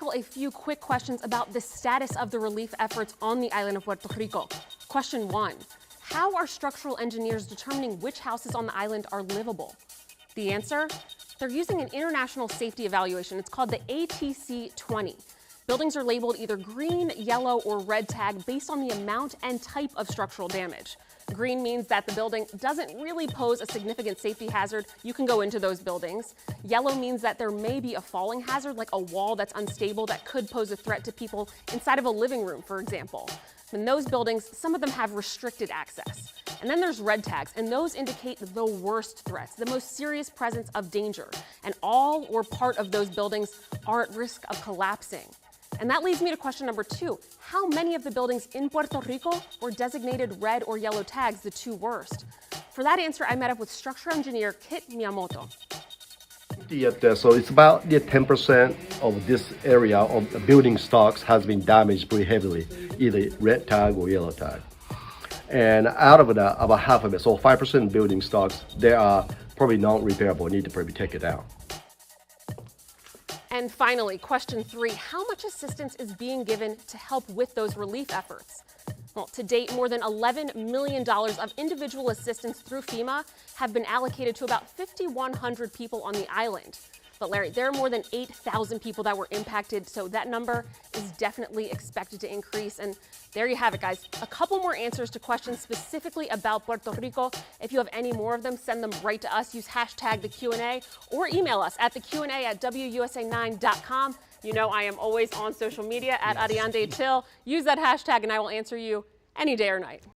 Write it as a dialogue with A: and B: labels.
A: tackle a few quick questions about the status of the relief efforts on the island of Puerto Rico. Question 1. How are structural engineers determining which houses on the island are livable? The answer? They're using an international safety evaluation. It's called the ATC 20. Buildings are labeled either green, yellow, or red tag based on the amount and type of structural damage. Green means that the building doesn't really pose a significant safety hazard. You can go into those buildings. Yellow means that there may be a falling hazard, like a wall that's unstable that could pose a threat to people inside of a living room, for example. In those buildings, some of them have restricted access. And then there's red tags, and those indicate the worst threats, the most serious presence of danger. And all or part of those buildings are at risk of collapsing. And that leads me to question number 2. How many of the buildings in Puerto Rico were designated red or yellow tags, the 2 worst? For that answer, I met up with structural engineer Kit Miyamoto.
B: So it's about 10% of this area of the building stocks has been damaged pretty heavily, either red tag or yellow tag. And out of that, about half of it, so 5% building stocks, they are probably non-repairable, need to probably take it out.
A: And finally, question 3, how much assistance is being given to help with those relief efforts? Well, to date, more than $11 million of individual assistance through FEMA have been allocated to about 5,100 people on the island. But Larry, there are more than 8,000 people that were impacted, so that number is definitely expected to increase. And there you have it, guys. A couple more answers to questions specifically about Puerto Rico. If you have any more of them, send them right to us. Use hashtag the Q&A or email us at theqa@WUSA9.com. You know I am always on social media at Ariande Till. Use that hashtag and I will answer you any day or night.